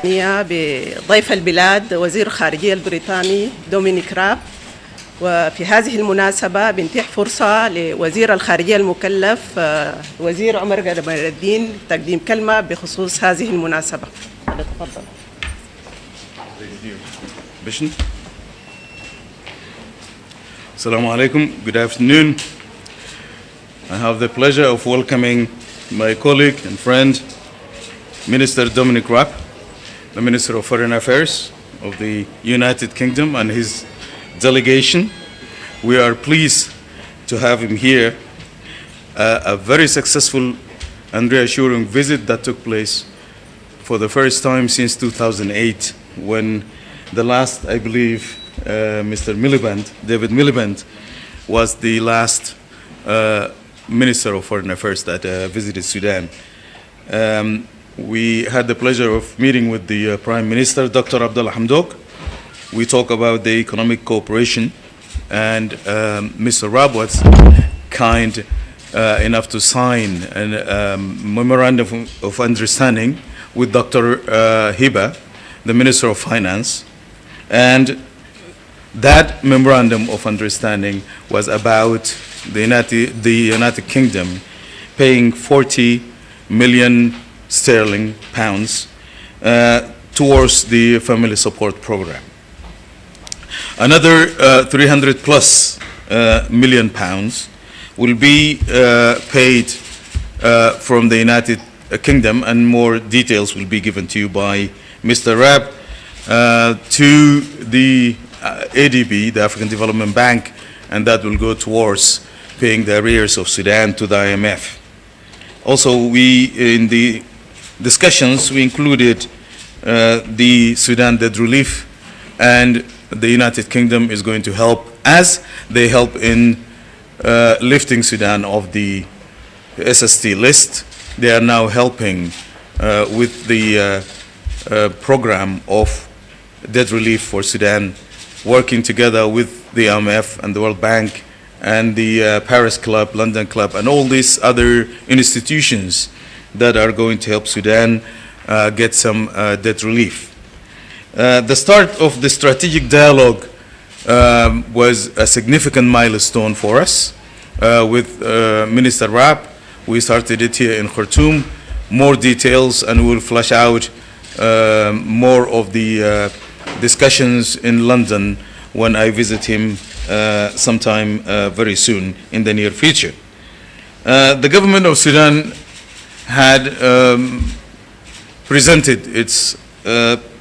بضيف البلاد وزير الخارجية البريطاني دومينيك راب. وفي هذه المناسبة بنتيح فرصة لوزير الخارجية المكلف وزير عمر قمر الدين تقديم كلمة بخصوص هذه المناسبة. تفضل. Assalamu alaikum. Good afternoon. I have the pleasure of welcoming my colleague and friend, Minister Dominic Raab, the Minister of Foreign Affairs of the United Kingdom, and his delegation. We are pleased to have him here. A very successful and reassuring visit that took place for the first time since 2008, when the last, I believe, Mr. David Miliband, was the last Minister of Foreign Affairs that visited Sudan. We had the pleasure of meeting with the Prime Minister, Dr. Abdullah Hamdok. We talked about the economic cooperation, and Mr. Raab was kind enough to sign a memorandum of understanding with Dr. Hiba, the Minister of Finance, and that memorandum of understanding was about the United Kingdom paying 40 million sterling pounds towards the family support program. Another 300 plus million pounds will be paid from the United Kingdom, and more details will be given to you by Mr. Raab to the ADB, the African Development Bank, and that will go towards paying the arrears of Sudan to the IMF. Also, in the discussions, we included the Sudan debt relief, and the United Kingdom is going to help, as they help in lifting Sudan off the SST list. They are now helping with the program of debt relief for Sudan, working together with the IMF and the World Bank and the Paris Club, London Club, and all these other institutions that are going to help Sudan get some debt relief. The start of the strategic dialogue was a significant milestone for us with Minister Raab. We started it here in Khartoum. More details, and we will flesh out more of the discussions in London when I visit him sometime very soon in the near future. The government of Sudan had presented its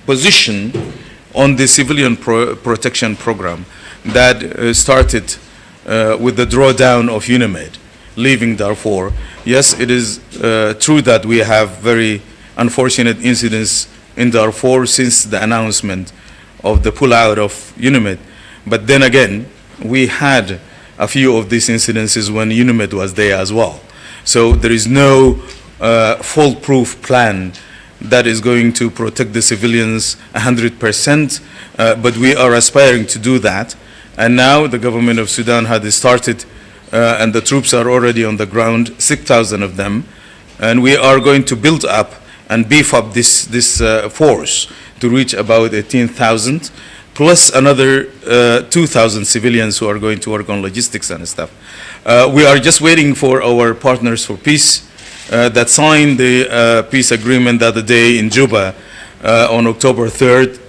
position on the civilian protection program that started with the drawdown of UNIMED, leaving Darfur. Yes, it is true that we have very unfortunate incidents in Darfur since the announcement of the pullout of UNIMED. But then again, we had a few of these incidences when UNIMED was there as well. So there is no foolproof plan that is going to protect the civilians 100%, but we are aspiring to do that. And now the government of Sudan has started, and the troops are already on the ground, 6,000 of them, and we are going to build up and beef up this force to reach about 18,000, plus another 2,000 civilians who are going to work on logistics and stuff. We are just waiting for our partners for peace that signed the peace agreement the other day in Juba on October 3rd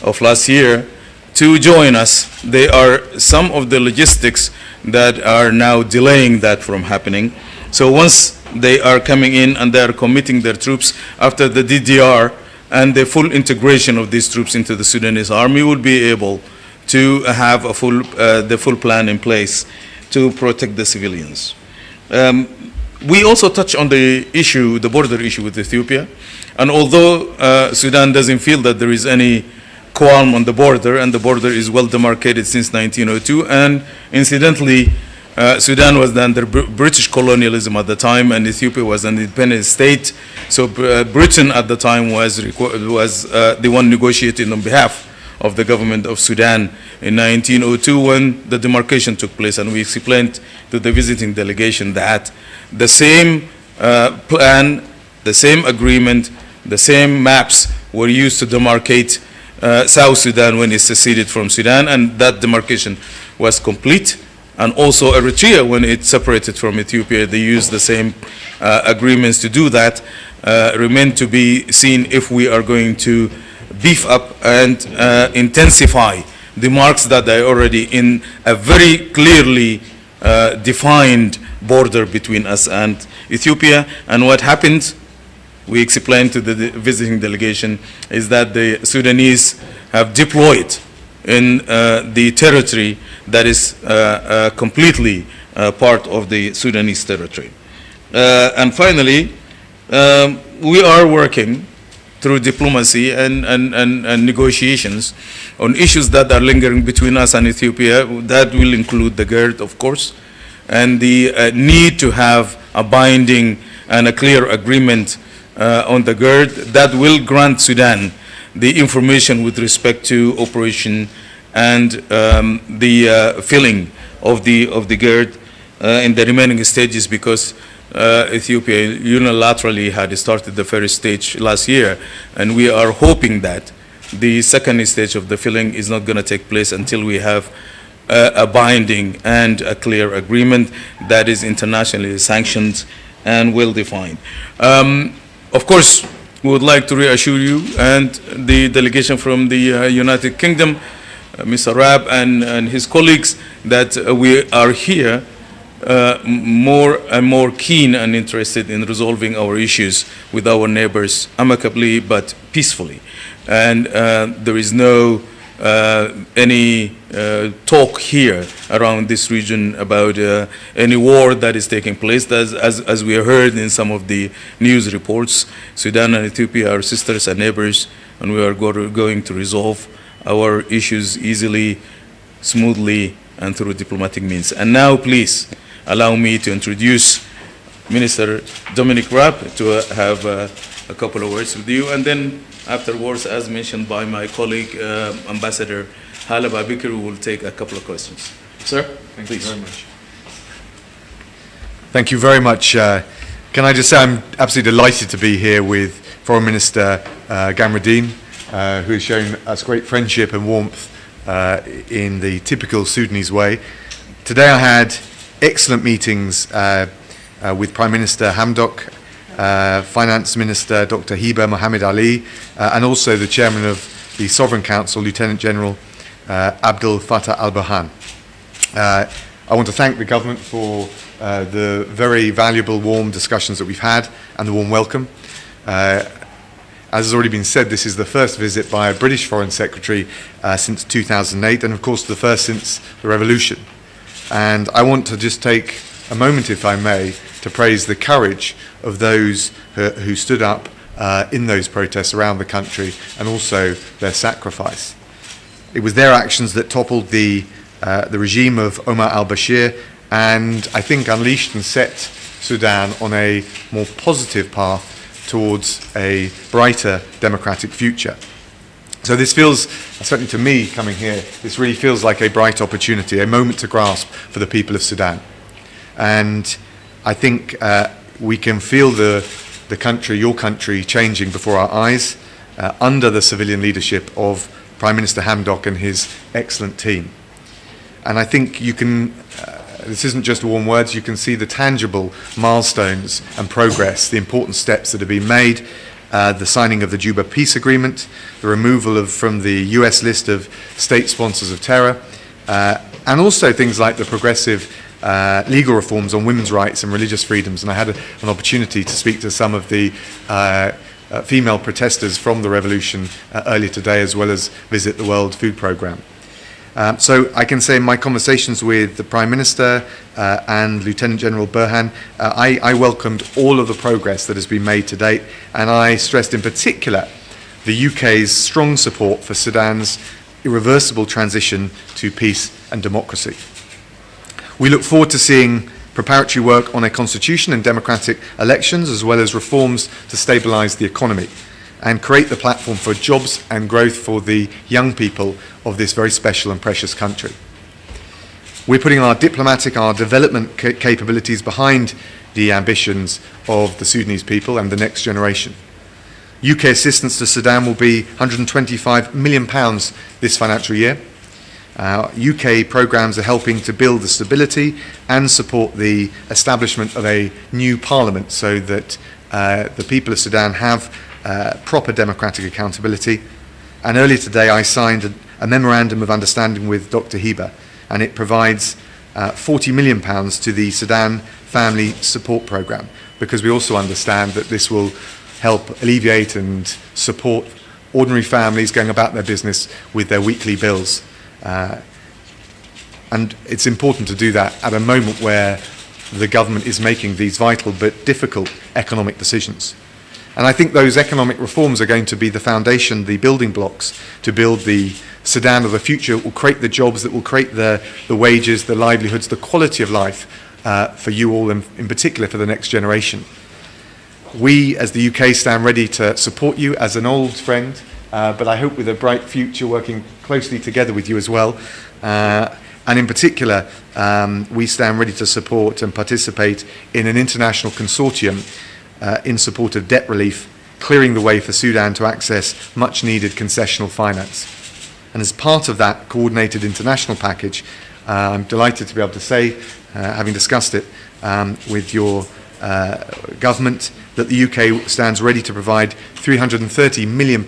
of last year to join us. They are some of the logistics that are now delaying that from happening. So once they are coming in and they are committing their troops after the DDR and the full integration of these troops into the Sudanese army, will be able to have a the full plan in place to protect the civilians. We also touch on the issue, the border issue with Ethiopia. And although Sudan doesn't feel that there is any qualm on the border, and the border is well demarcated since 1902, and incidentally, Sudan was under British colonialism at the time, and Ethiopia was an independent state. So Britain at the time was the one negotiating on behalf of the government of Sudan in 1902 when the demarcation took place, and we explained to the visiting delegation that the same plan, the same agreement, the same maps were used to demarcate South Sudan when it seceded from Sudan, and that demarcation was complete. And also Eritrea, when it separated from Ethiopia, they used the same agreements to do that. Remain to be seen if we are going to beef up and intensify the marks that are already in a very clearly defined border between us and Ethiopia. And what happened, we explained to the visiting delegation, is that the Sudanese have deployed in the territory that is completely part of the Sudanese territory. And finally, we are working through diplomacy and negotiations on issues that are lingering between us and Ethiopia. That will include the GERD, of course, and the need to have a binding and a clear agreement on the GERD that will grant Sudan the information with respect to operation and the filling of the GERD in the remaining stages, because Ethiopia unilaterally had started the first stage last year, and we are hoping that the second stage of the filling is not going to take place until we have a binding and a clear agreement that is internationally sanctioned and well defined. Of course, we would like to reassure you and the delegation from the United Kingdom, Mr. Raab and his colleagues, that we are here more and more keen and interested in resolving our issues with our neighbors amicably but peacefully. And there is no any talk here around this region about any war that is taking place. As we heard in some of the news reports, Sudan and Ethiopia are sisters and neighbors, and we are going to resolve our issues easily, smoothly, and through diplomatic means. And now, please, allow me to introduce Minister Dominic Raab to have a couple of words with you, and then afterwards, as mentioned by my colleague, Ambassador Hala Babikir, we will take a couple of questions. Sir, Thank please. you very much. Thank you very much. Can I just say I'm absolutely delighted to be here with Foreign Minister Gamradeen, who has shown us great friendship and warmth in the typical Sudanese way. Today I had excellent meetings with Prime Minister Hamdok, Finance Minister Dr. Hiba Mohammed Ali, and also the Chairman of the Sovereign Council, Lieutenant General Abdel Fattah al-Burhan. I want to thank the government for the very valuable, warm discussions that we've had and the warm welcome. As has already been said, this is the first visit by a British Foreign Secretary since 2008, and of course the first since the revolution. And I want to just take a moment, if I may, to praise the courage of those who stood up in those protests around the country, and also their sacrifice. It was their actions that toppled the regime of Omar al-Bashir, and I think unleashed and set Sudan on a more positive path towards a brighter democratic future. So this feels, certainly to me coming here, this really feels like a bright opportunity, a moment to grasp for the people of Sudan. And I think we can feel the country, your country, changing before our eyes under the civilian leadership of Prime Minister Hamdok and his excellent team. And I think you can, this isn't just warm words, you can see the tangible milestones and progress, the important steps that have been made, the signing of the Juba Peace Agreement, the removal from the US list of state sponsors of terror, and also things like the progressive legal reforms on women's rights and religious freedoms. And I had an opportunity to speak to some of the female protesters from the revolution earlier today, as well as visit the World Food Programme. So I can say in my conversations with the Prime Minister and Lieutenant General Burhan, I welcomed all of the progress that has been made to date, and I stressed in particular the UK's strong support for Sudan's irreversible transition to peace and democracy. We look forward to seeing preparatory work on a constitution and democratic elections, as well as reforms to stabilise the economy and create the platform for jobs and growth for the young people of this very special and precious country. We're putting our diplomatic, our development capabilities behind the ambitions of the Sudanese people and the next generation. UK assistance to Sudan will be £125 million this financial year. UK programmes are helping to build the stability and support the establishment of a new parliament so that the people of Sudan have proper democratic accountability. And earlier today I signed a memorandum of understanding with Dr. Hiba, and it provides £40 million to the Sudan Family Support Programme, because we also understand that this will help alleviate and support ordinary families going about their business with their weekly bills. And it's important to do that at a moment where the government is making these vital but difficult economic decisions. And I think those economic reforms are going to be the foundation, the building blocks to build the Sudan of the future. Will create the jobs that will create the wages, the livelihoods, the quality of life for you all, and in particular for the next generation. We, as the UK, stand ready to support you as an old friend, but I hope with a bright future, working closely together with you as well. And in particular, we stand ready to support and participate in an international consortium in support of debt relief, clearing the way for Sudan to access much-needed concessional finance. And as part of that coordinated international package, I'm delighted to be able to say, having discussed it with your government, that the UK stands ready to provide £330 million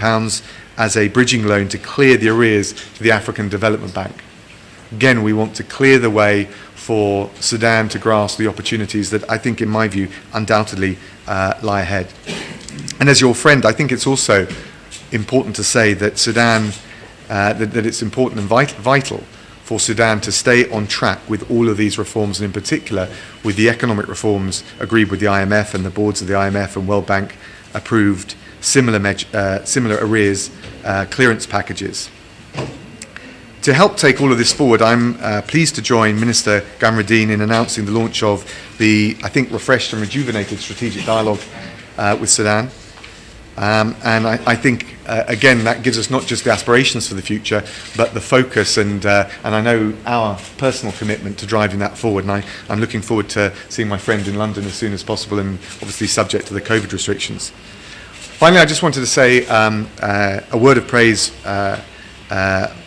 as a bridging loan to clear the arrears to the African Development Bank. Again, we want to clear the way for Sudan to grasp the opportunities that I think, in my view, undoubtedly lie ahead. And as your friend, I think it's also important to say that Sudan, that it's important and vital for Sudan to stay on track with all of these reforms, and in particular with the economic reforms agreed with the IMF, and the boards of the IMF and World Bank approved similar arrears clearance packages. To help take all of this forward, I'm pleased to join Minister Gamradeen in announcing the launch of the, I think, refreshed and rejuvenated strategic dialogue with Sudan. And I think, again, that gives us not just the aspirations for the future, but the focus and I know our personal commitment to driving that forward. And I'm looking forward to seeing my friend in London as soon as possible, and obviously subject to the COVID restrictions. Finally, I just wanted to say a word of praise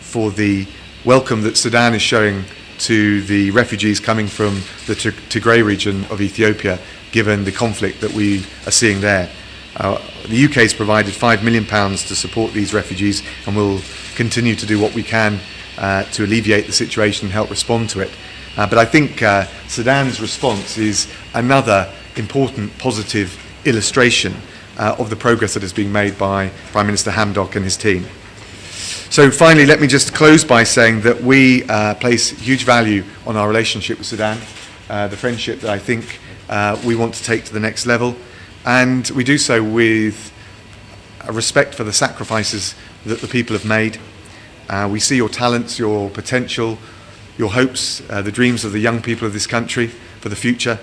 for the welcome that Sudan is showing to the refugees coming from the Tigray region of Ethiopia, given the conflict that we are seeing there. The UK has provided £5 million to support these refugees, and will continue to do what we can to alleviate the situation and help respond to it. But I think Sudan's response is another important positive illustration of the progress that is being made by Prime Minister Hamdok and his team. So finally, let me just close by saying that we place huge value on our relationship with Sudan, the friendship that I think we want to take to the next level, and we do so with a respect for the sacrifices that the people have made. We see your talents, your potential, your hopes, the dreams of the young people of this country for the future,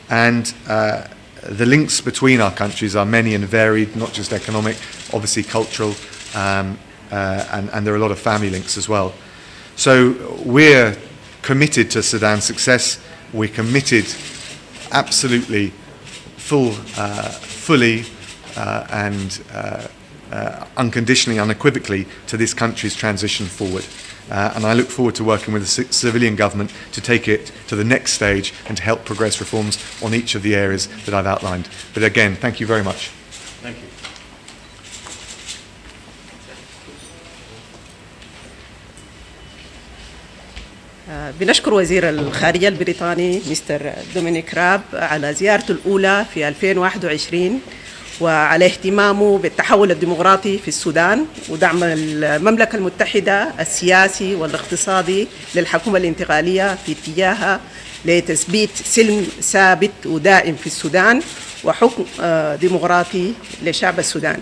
and the links between our countries are many and varied, not just economic, obviously cultural, and there are a lot of family links as well. So we're committed to Sudan's success. We're committed absolutely, fully and unconditionally, unequivocally to this country's transition forward. And I look forward to working with the civilian government to take it to the next stage and to help progress reforms on each of the areas that I've outlined. But again, thank you very much. Thank you. بنشكر وزير الخارجية البريطاني مستر دومينيك راب على زيارته الأولى في 2021 وعلى اهتمامه بالتحول الديمقراطي في السودان ودعم المملكة المتحدة السياسي والاقتصادي للحكومة الانتقالية في اتجاهها لتثبيت سلم ثابت ودائم في السودان وحكم ديمقراطي لشعب السودان.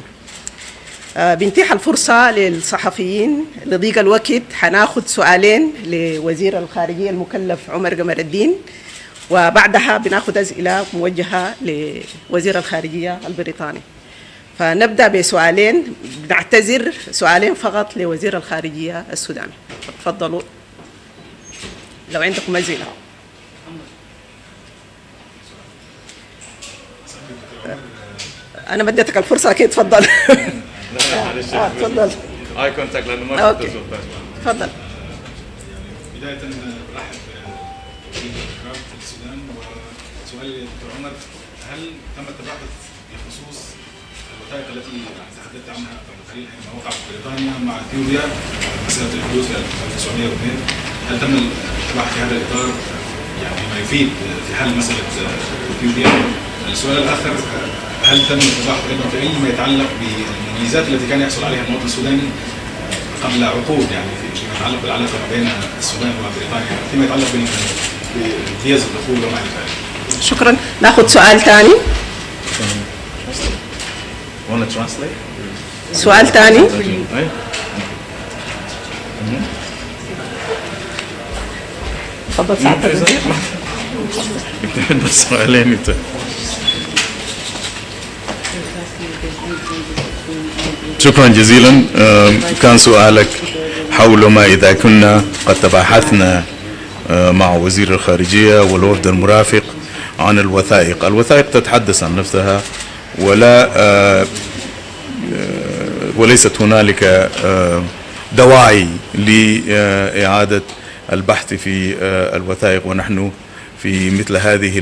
بنتيح الفرصة للصحفيين لضيق الوقت حناخد سؤالين لوزير الخارجية المكلف عمر قمر الدين، وبعدها بناخد أسئلة موجهة لوزير الخارجية البريطاني. فنبدأ بسؤالين، بنعتذر سؤالين فقط لوزير الخارجية السوداني. تفضلوا لو عندكم أسئلة. أنا بديتك الفرصة أكيد، تفضل. تفضل. اي كونتاكت لانه ما أوكي. تفضل. بداية برحب بالإقرار في السودان، وسؤالي للدكتور عمر، هل تم التباحث بخصوص الوثائق التي تحدثت عنها قبل قليل حينما وقع في بريطانيا مع اثيوبيا مسألة الحدود في 1902؟ هل تم التباحث في هذا الإطار يعني بما يفيد في حل مسألة اثيوبيا؟ السؤال الآخر، هل تم التباحث أيضا في ما يتعلق بالمميزات التي كان يحصل عليها المواطن السوداني قبل عقود، يعني فيما يتعلق بالعلاقه ما بين السودان وبريطانيا، فيما يتعلق بامتياز الدخول وما الى ذلك؟ شكرا. ناخذ سؤال ثاني. سؤال ثاني. تفضل سعادة الوزير. بس سؤالين. شكرا جزيلا. كان سؤالك حول ما إذا كنا قد تباحثنا مع وزير الخارجية والوفد المرافق عن الوثائق. الوثائق تتحدث عن نفسها وليست هنالك دواعي لإعادة البحث في الوثائق، ونحن في مثل هذه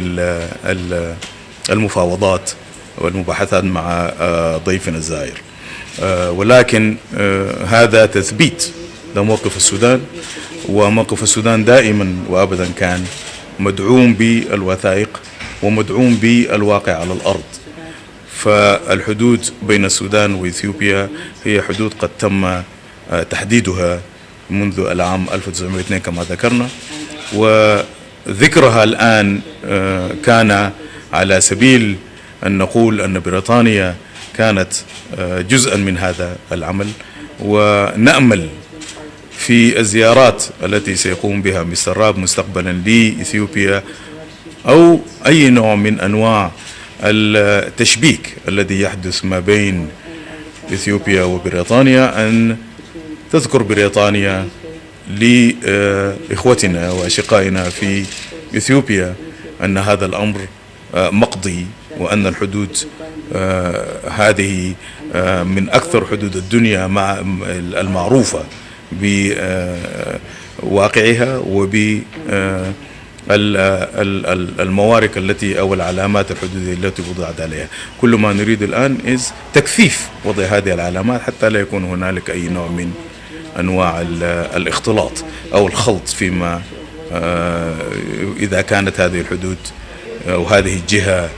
المفاوضات والمباحثات مع ضيفنا الزائر. ولكن هذا تثبيت لموقف السودان، وموقف السودان دائما وابدا كان مدعوم بالوثائق ومدعوم بالواقع على الارض. فالحدود بين السودان واثيوبيا هي حدود قد تم تحديدها منذ العام 1902 كما ذكرنا، وذكرها الان كان على سبيل أن نقول أن بريطانيا كانت جزءا من هذا العمل، ونأمل في الزيارات التي سيقوم بها مستر راب مستقبلا لإثيوبيا أو أي نوع من أنواع التشبيك الذي يحدث ما بين إثيوبيا وبريطانيا، أن تذكر بريطانيا لإخوتنا وأشقائنا في إثيوبيا أن هذا الأمر مقضي، وأن الحدود هذه من أكثر حدود الدنيا مع المعروفة بواقعها وبالموارك التي أو العلامات الحدودية التي وضعت عليها. كل ما نريد الآن تكثيف وضع هذه العلامات حتى لا يكون هنالك أي نوع من أنواع الاختلاط أو الخلط فيما إذا كانت هذه الحدود أو هذه الجهة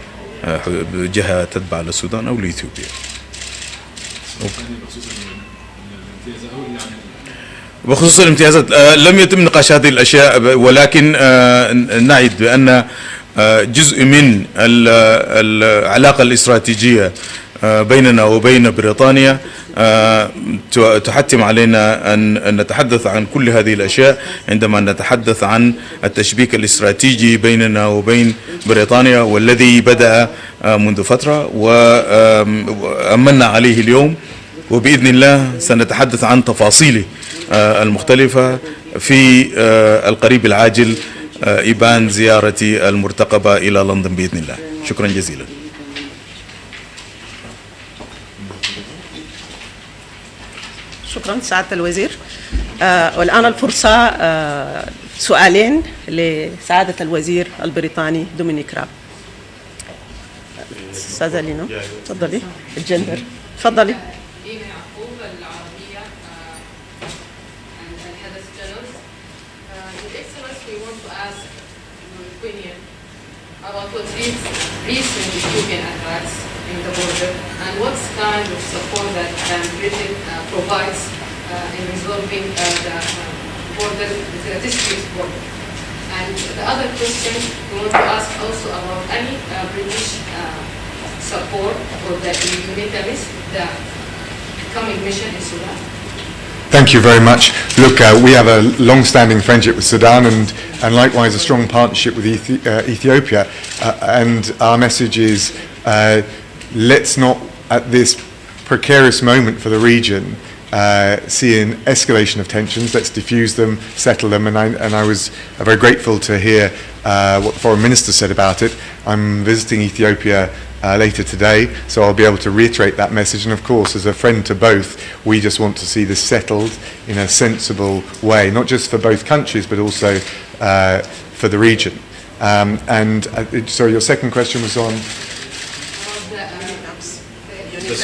جهة تتبع للسودان أو لإثيوبيا. بخصوص الامتيازات لم يتم نقاش هذه الأشياء، ولكن نعد بأن جزء من العلاقة الاستراتيجية بيننا وبين بريطانيا تحتم علينا أن نتحدث عن كل هذه الأشياء عندما نتحدث عن التشبيك الاستراتيجي بيننا وبين بريطانيا، والذي بدأ منذ فترة وأمنا عليه اليوم، وبإذن الله سنتحدث عن تفاصيله المختلفة في القريب العاجل إبان زيارتي المرتقبة إلى لندن بإذن الله. شكرا جزيلا. شكرا سعادة الوزير. والآن الفرصة سؤالين لسعادة الوزير البريطاني دومينيك راب. أستاذة لينو تفضلي. الجندر تفضلي. about what recent Ethiopian attacks in the border and what kind of support that Britain provides in resolving the border, the dispute border. And the other question we want to ask also about any British support for the UNITAMIS, the coming mission in Sudan. Thank you very much. Look, we have a long-standing friendship with Sudan and likewise a strong partnership with Ethiopia. And our message is, let's not, at this precarious moment for the region, see an escalation of tensions. Let's diffuse them, settle them. And I was very grateful to hear what the Foreign Minister said about it. I'm visiting Ethiopia later today, so I'll be able to reiterate that message. And of course, as a friend to both, we just want to see this settled in a sensible way, not just for both countries, but also for the region. Sorry, your second question was on?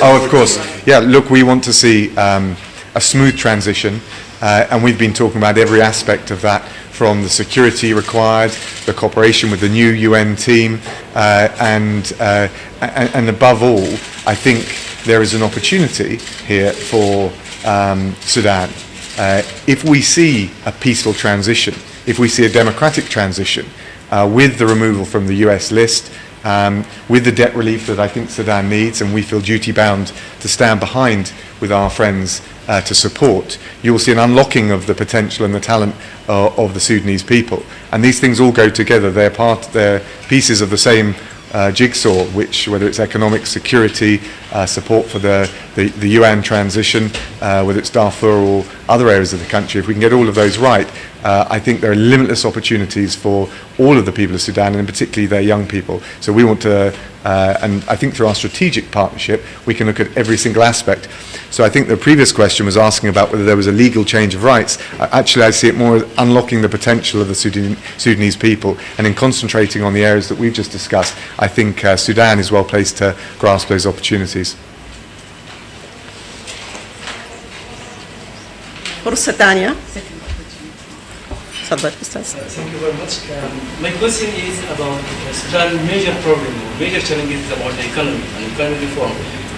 Oh, of course. Yeah, look, we want to see a smooth transition, and we've been talking about every aspect of that, from the security required, the cooperation with the new UN team, and above all, I think there is an opportunity here for Sudan. If we see a peaceful transition, if we see a democratic transition, with the removal from the US list, with the debt relief that I think Sudan needs, and we feel duty-bound to stand behind with our friends to support, you will see an unlocking of the potential and the talent of the Sudanese people. And these things all go together. They're pieces of the same jigsaw, which, whether it's economic security, support for the UN transition, whether it's Darfur or other areas of the country, if we can get all of those right, I think there are limitless opportunities for all of the people of Sudan, and particularly their young people. So we want to, and I think through our strategic partnership, we can look at every single aspect. So I think the previous question was asking about whether there was a legal change of rights. Actually, I see it more as unlocking the potential of the Sudanese people, and in concentrating on the areas that we've just discussed, I think Sudan is well placed to grasp those opportunities. فرصة ثانية. تفضل أستاذ. Thank you very much. My question is about Sudan's major problem, major challenges about the economy and economic reform.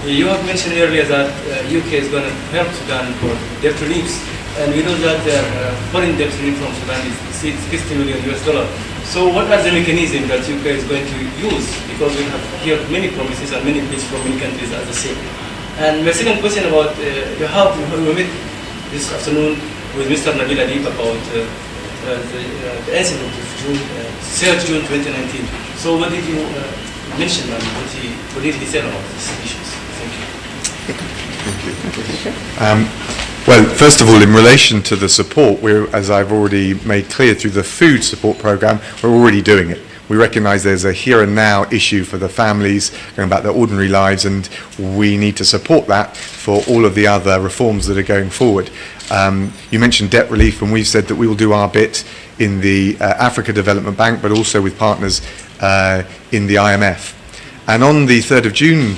You have mentioned earlier that UK is going to help Sudan for debt reliefs, and we know that foreign debt relief from Sudan is $60 million. So what are the mechanisms that UK is going to use? Because we have heard many promises and many pledges from many countries as the same. And my second question about we met this afternoon with Mr. Nabil Adib about the incident of June, 3rd June 2019. So what did you mention and what did he say about these issues? Thank you. Well, first of all, in relation to the support, as I've already made clear through the food support program, we're already doing it. We recognise there's a here and now issue for the families going about their ordinary lives, and we need to support that for all of the other reforms that are going forward. You mentioned debt relief, and we've said that we will do our bit in the Africa Development Bank, but also with partners in the IMF. And on the 3rd of June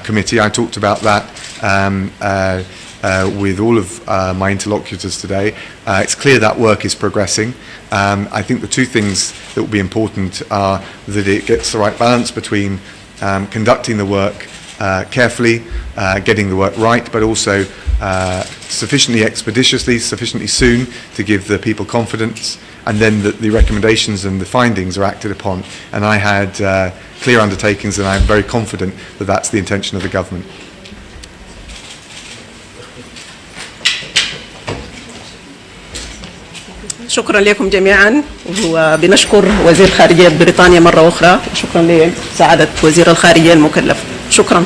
committee, I talked about that with all of my interlocutors today. It's clear that work is progressing. I think the two things that will be important are that it gets the right balance between conducting the work carefully, getting the work right, but also sufficiently expeditiously, sufficiently soon to give the people confidence, and then that the recommendations and the findings are acted upon. And I had clear undertakings, and I'm very confident that that's the intention of the government. شكرا لكم جميعا، وبنشكر وزير خارجية بريطانيا مرة أخرى، وشكرا لسعادة وزير الخارجية المكلف. شكرا.